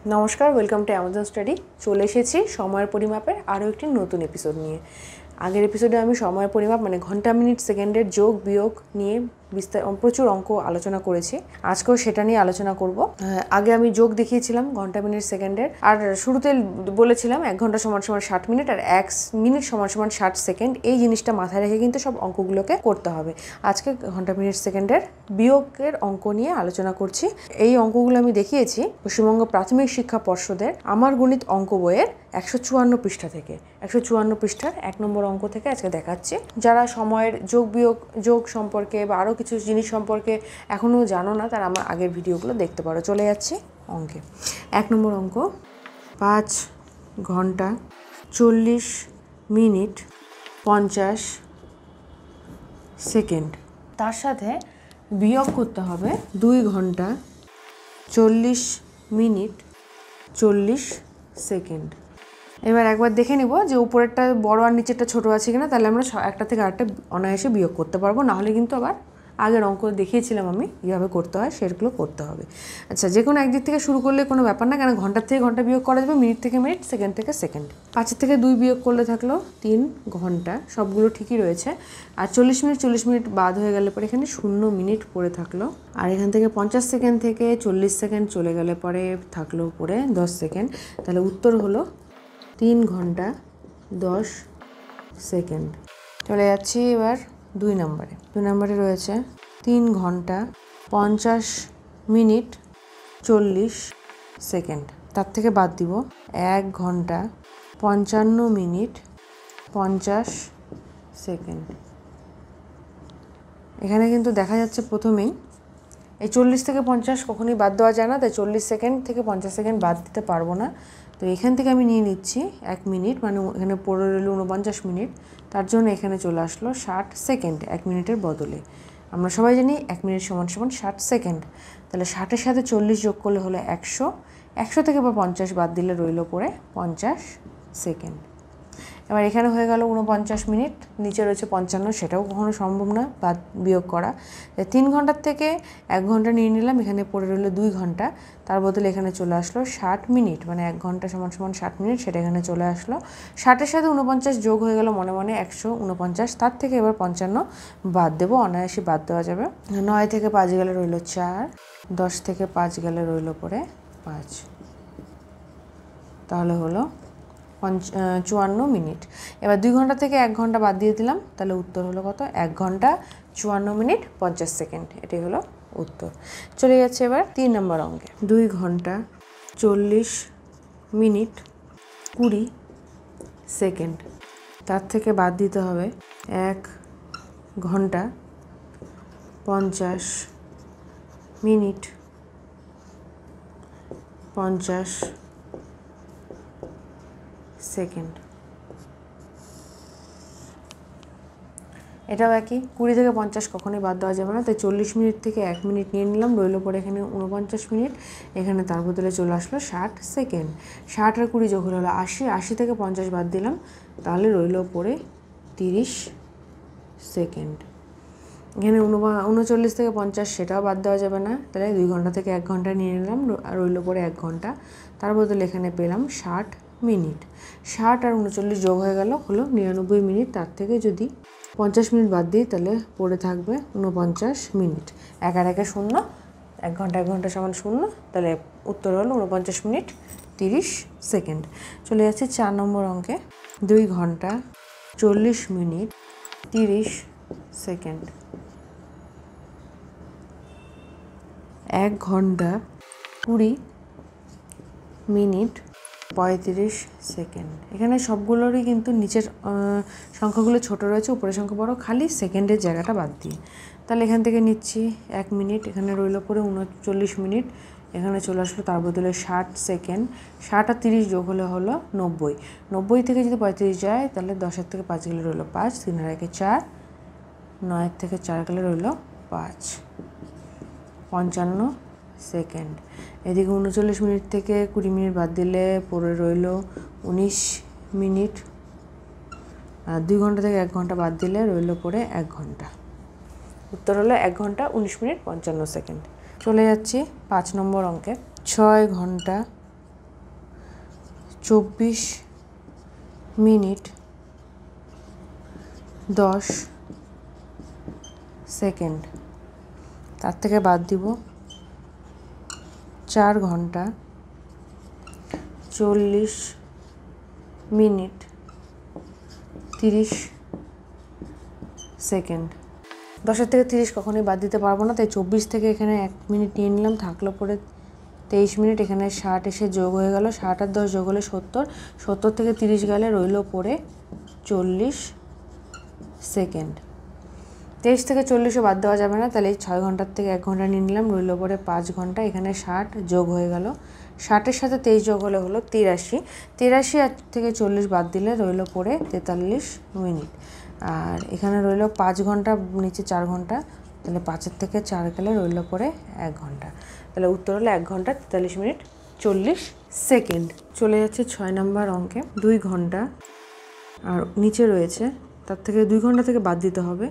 নমস্কার, welcome to Amazon study. চলে এসেছি সময়ের পরিমাপের আরও একটি নতুন এপিসোড নিয়ে। আগের এপিসোডে আমি সময়ের পরিমাপ মানে ঘন্টা, মিনিট, সেকেন্ডের যোগ বিয়োগ নিয়ে প্রচুর অঙ্ক আলোচনা করেছি। আজকেও সেটা নিয়ে আলোচনা করব। আগে আমি যোগ দেখিয়েছিলাম ঘন্টা, মিনিট, সেকেন্ডের, আর শুরুতে বলেছিলাম 1 ঘন্টা সমান সমান 60 মিনিট আর 1 মিনিট সমান সমান 60 সেকেন্ড। এই জিনিসটা মাথায় রেখে কিন্তু সব অঙ্কগুলোকে করতে হবে। আজকে ঘন্টা, মিনিট, সেকেন্ডের বিয়োগের অঙ্ক নিয়ে আলোচনা করছি। এই অঙ্কগুলো আমি দেখিয়েছি পশ্চিমবঙ্গ প্রাথমিক শিক্ষা পর্ষদের আমার গণিত অঙ্ক বইয়ের 154 পৃষ্ঠা থেকে। 154 পৃষ্ঠার 1 নম্বর অঙ্ক থেকে আজকে দেখাচ্ছি। যারা সময়ের যোগ সম্পর্কে বা আরও কিছু জিনিস সম্পর্কে এখনও জানো না, তারা আমার আগের ভিডিওগুলো দেখতে পারো। চলে যাচ্ছি অঙ্কে। 1 নম্বর অঙ্ক, 5 ঘন্টা 40 মিনিট 50 সেকেন্ড। তার সাথে বিয়োগ করতে হবে 2 ঘন্টা 40 মিনিট 40 সেকেন্ড। এবার একবার দেখে নিব যে উপরেরটা বড় আর নিচেরটা ছোট আছে কিনা, তাহলে আমরা একটা থেকে আরেকটা অনায়াসে বিয়োগ করতে পারবো। নাহলে কিন্তু আবার আগের অঙ্ক দেখিয়েছিলাম আমি কীভাবে করতে হয়, সেগুলো করতে হবে। আচ্ছা, যে কোনো একদিক থেকে শুরু করলে কোনো ব্যাপার না, কেন ঘন্টার থেকে ঘন্টা বিয়োগ করা যাবে, মিনিট থেকে মিনিট, সেকেন্ড থেকে সেকেন্ড। 5 থেকে 2 বিয়োগ করলে থাকলো 3 ঘন্টা, সবগুলো ঠিকই রয়েছে। আর 40 মিনিট বাদ হয়ে গেলে পরে এখানে 0 মিনিট পড়ে থাকলো। আর এখান থেকে 50 সেকেন্ড থেকে 40 সেকেন্ড চলে গেলে পরে থাকলো পরে 10 সেকেন্ড। তাহলে উত্তর হলো 3 ঘন্টা 10 সেকেন্ড। চলে যাচ্ছি এবার 2 নম্বরে। 2 নম্বরে রয়েছে 3 ঘন্টা 50 মিনিট 40 সেকেন্ড। তার থেকে বাদ দিব 1 ঘন্টা 55 মিনিট 50 সেকেন্ড। এখানে কিন্তু দেখা যাচ্ছে প্রথমেই এই 40 থেকে 50 কখনোই বাদ দেওয়া যায় না, তাই 40 সেকেন্ড থেকে 50 সেকেন্ড বাদ দিতে পারবো না। তো এখান থেকে আমি নিয়ে নিচ্ছি 1 মিনিট, মানে এখানে পড়ে রইল 49 মিনিট। তার জন্য এখানে চলে আসলো 60 সেকেন্ড 1 মিনিটের বদলে। আমরা সবাই জানি 1 মিনিট সমান সমান 60 সেকেন্ড। তাহলে 60-এর সাথে 40 যোগ করলে হলো 100। 100 থেকে বা 50 বাদ দিলে রইল পরে 50 সেকেন্ড। এবার এখানে হয়ে গেল 49 মিনিট, নিচে রয়েছে 55, সেটাও কখনো সম্ভব না বাদ বিয়োগ করা। 3 ঘন্টার থেকে 1 ঘন্টা নিয়ে নিলাম, এখানে পড়ে রইল 2 ঘন্টা। তার বদলে এখানে চলে আসলো 60 মিনিট, মানে 1 ঘন্টা সমান সমান 60 মিনিট, সেটা এখানে চলে আসলো। 60-এর সাথে 49 যোগ হয়ে গেল মনে মনে 149। তার থেকে এবার 55 বাদ দেবো, অনায়াসে বাদ দেওয়া যাবে। 9 থেকে 5 গেলে রইল 4, 10 থেকে 5 গেলে রইল পরে 5। তাহলে হলো 54 মিনিট। এবার 2 ঘন্টা থেকে 1 ঘন্টা বাদ দিয়ে দিলাম, তাহলে উত্তর হলো কত? 1 ঘন্টা 54 মিনিট 50 সেকেন্ড। এটাই হলো উত্তর। চলে যাচ্ছে এবার 3 নম্বর অঙ্কে। 2 ঘন্টা 40 মিনিট 20 সেকেন্ড। তার থেকে বাদ দিতে হবে 1 ঘন্টা 50 মিনিট 50 সেকেন্ড। এটাও একই, 20 থেকে 50 কখনোই বাদ দেওয়া যাবে না, তাই 40 মিনিট থেকে 1 মিনিট নিয়ে নিলাম, রইল পরে এখানে 49 মিনিট। এখানে তার বদলে চলে আসলো 60 সেকেন্ড। 60 আর 20 যোগ হলো 80, 80 থেকে 50 বাদ দিলাম, তাহলে রইল পরে 30 সেকেন্ড। এখানে 39 থেকে 50 সেটাও বাদ দেওয়া যাবে না, তাহলে 2 ঘন্টা থেকে 1 ঘন্টা নিয়ে নিলাম, রইল পরে 1 ঘন্টা। তার বদলে এখানে পেলাম 60 মিনিট। 60 আর 39 যোগ হয়ে গেল হলো 99 মিনিট। তার থেকে যদি 50 মিনিট বাদ দিই তাহলে পড়ে থাকবে 49 মিনিট। 1 আর 1 শূন্য, 1 ঘন্টা 1 ঘন্টা সমান 0, তাহলে উত্তর হলো 49 মিনিট 30 সেকেন্ড। চলে যাচ্ছে 4 নম্বর অঙ্কে। 2 ঘন্টা 40 মিনিট 30 সেকেন্ড। 1 ঘন্টা 20 মিনিট 35 সেকেন্ড। এখানে সবগুলোরই কিন্তু নিচের সংখ্যাগুলো ছোট রয়েছে, উপরের সংখ্যা বড়, খালি সেকেন্ডের জায়গাটা বাদ দিয়ে। তাহলে এখান থেকে নিচ্ছি 1 মিনিট, এখানে রইল পরে 39 মিনিট, এখানে চলে আসলো তার বদলে 60 সেকেন্ড। 60 আর 30 যোগ হলে হলো 90। 90 থেকে যদি 35 যায় তাহলে 10-এর থেকে 5 গেলে রইল 5, 3 আর 1 4, 9-এর থেকে 4 গেলে রইল 5, 55 সেকেন্ড। এদিকে 39 মিনিট থেকে 20 মিনিট বাদ দিলে পরে রইল 19 মিনিট। আর 2 ঘন্টা থেকে 1 ঘন্টা বাদ দিলে রইল পরে 1 ঘন্টা। উত্তর হলো 1 ঘন্টা 19 মিনিট 55 সেকেন্ড। চলে যাচ্ছি 5 নম্বর অঙ্কে। 6 ঘন্টা 24 মিনিট 10 সেকেন্ড। তার থেকে বাদ দিব 4 ঘন্টা 40 মিনিট 30 সেকেন্ড। 10 থেকে 30 কখনোই বাদ দিতে পারবো না, তাই 24 থেকে এখানে 1 মিনিট নিয়ে নিলাম, থাকলো পরে 23 মিনিট। এখানে 60 এসে যোগ হয়ে গেল, 60 আর 10 যোগ হলে 70, 70 থেকে 30 গেলে রইল পরে 40 সেকেন্ড। 23 থেকে 40ও বাদ দেওয়া যাবে না, তাহলে এই 6 ঘন্টার থেকে 1 ঘন্টা নিয়ে নিলাম, রইল পরে 5 ঘন্টা। এখানে 60 যোগ হয়ে গেল, 60-এর সাথে 23 যোগ হলে হলো 83, 83 আর থেকে 40 বাদ দিলে রইল পরে 43 মিনিট। আর এখানে রইল 5 ঘন্টা, নিচে 4 ঘন্টা, তাহলে 5-এর থেকে 4 গেলে রইল পরে 1 ঘন্টা। তাহলে উত্তর হলো 1 ঘন্টা 43 মিনিট 40 সেকেন্ড। চলে যাচ্ছে 6 নম্বর অঙ্কে। 2 ঘন্টা আর নিচে রয়েছে, তার থেকে 2 ঘন্টা থেকে বাদ দিতে হবে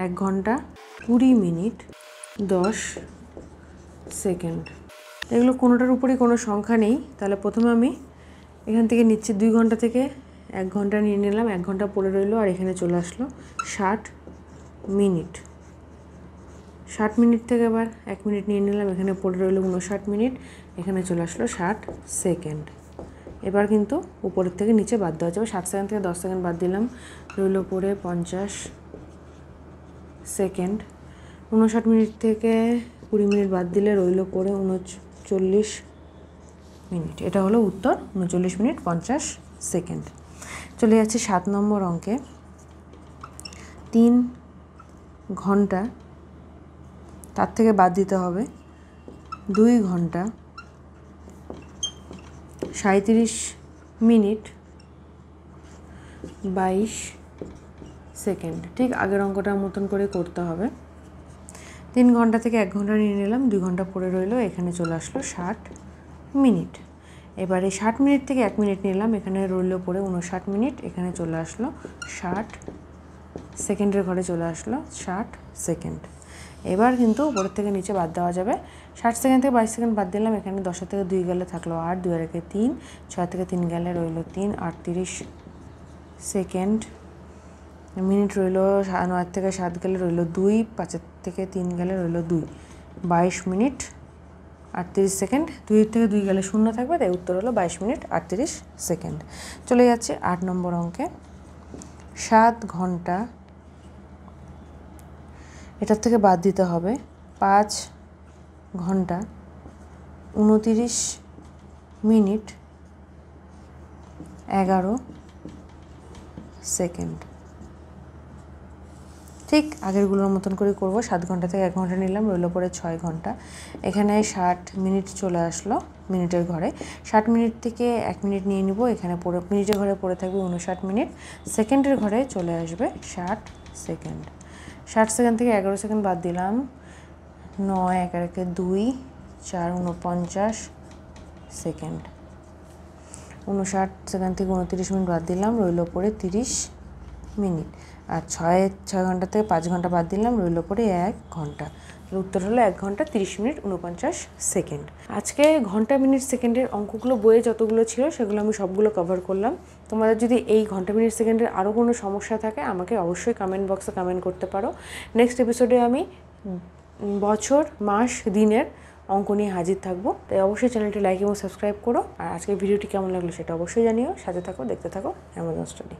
1 ঘন্টা 20 মিনিট 10 সেকেন্ড। এগুলো কোনোটার উপরই কোনো সংখ্যা নেই, তাহলে প্রথমে আমি এখান থেকে নিচ্ছি 2 ঘন্টা থেকে 1 ঘন্টা নিয়ে নিলাম, 1 ঘন্টা পড়ে রইলো, আর এখানে চলে আসলো 60 মিনিট। 60 মিনিট থেকে আবার 1 মিনিট নিয়ে নিলাম, এখানে পড়ে রইলো 59 মিনিট, এখানে চলে আসলো 60 সেকেন্ড। এবার কিন্তু উপরের থেকে নিচে বাদ দেওয়া যাবে, 60 সেকেন্ড থেকে 10 সেকেন্ড বাদ দিলাম, রইলো পরে 50 সেকেন্ড। 59 মিনিট থেকে 20 মিনিট বাদ দিলে রইলো পরে 39 মিনিট। এটা হলো উত্তর, 39 মিনিট 50 সেকেন্ড। চলে যাচ্ছে 7 নম্বর অঙ্কে। 3 ঘন্টা, তার থেকে বাদ দিতে হবে 2 ঘন্টা 37 মিনিট 22 সেকেন্ড। ঠিক আগের অঙ্কটার মতন করে করতে হবে। 3 ঘন্টা থেকে 1 ঘন্টা নিয়ে নিলাম, 2 ঘন্টা পরে রইলো, এখানে চলে আসলো 60 মিনিট। এবারে 60 মিনিট থেকে 1 মিনিট নিলাম, এখানে রইলো পরে 59 মিনিট, এখানে চলে আসলো 60 সেকেন্ডের ঘরে চলে আসলো 60 সেকেন্ড। এবার কিন্তু উপরের থেকে নিচে বাদ দেওয়া যাবে, 60 সেকেন্ড থেকে 22 সেকেন্ড বাদ দিলাম, এখানে 10 থেকে 2 গেলে থাকলো 8, 2 আর 1 3, 6 থেকে 3 গেলে রইলো 3, 38 সেকেন্ড। মিনিট রইলো 9 থেকে 7 গেলে রইলো 2, 5 থেকে 3 গেলে রইলো 2, 22 মিনিট 38 সেকেন্ড। 2 থেকে 2 গেলে 0 থাকবে, তাই উত্তর হলো 22 মিনিট 38 সেকেন্ড। চলে যাচ্ছে 8 নম্বর অঙ্কে। 7 ঘন্টা, এটার থেকে বাদ দিতে হবে 5 ঘন্টা 29 মিনিট 11 সেকেন্ড। ঠিক আগেরগুলোর মতন করে করব। 7 ঘন্টা থেকে 1 ঘন্টা নিলাম, রইলো পরে 6 ঘন্টা। এখানে 60 মিনিট চলে আসলো মিনিটের ঘরে, 60 মিনিট থেকে 1 মিনিট নিয়ে নিব, এখানে পড়ে মিনিটের ঘরে পড়ে থাকবে 59 মিনিট, সেকেন্ডের ঘরে চলে আসবে 60 সেকেন্ড। 60 সেকেন্ড থেকে 11 সেকেন্ড বাদ দিলাম, 9, 1 আর 1 2, 4, 49 সেকেন্ড। 59 সেকেন্ড থেকে 29 মিনিট বাদ দিলাম, রইলো পরে 30 মিনিট। আর 6 ঘন্টা থেকে 5 ঘন্টা বাদ দিলাম, রইলো পরে 1 ঘন্টা। উত্তর হলো 1 ঘন্টা 30 মিনিট 49 সেকেন্ড। আজকে ঘন্টা মিনিট সেকেন্ডের অঙ্কগুলো বইয়ে যতগুলো ছিল সেগুলো আমি সবগুলো কভার করলাম। তোমাদের যদি এই ঘন্টা মিনিট সেকেন্ডের আরও কোনো সমস্যা থাকে আমাকে অবশ্যই কমেন্ট বক্সে কমেন্ট করতে পারো। নেক্সট এপিসোডে আমি বছর, মাস, দিনের অঙ্ক নিয়ে হাজির থাকবো, তাই অবশ্যই চ্যানেলটি লাইক এবং সাবস্ক্রাইব করো। আর আজকের ভিডিওটি কেমন লাগলো সেটা অবশ্যই জানিও। সাথে থাকো, দেখতে থাকো অ্যামাজন স্টাডি।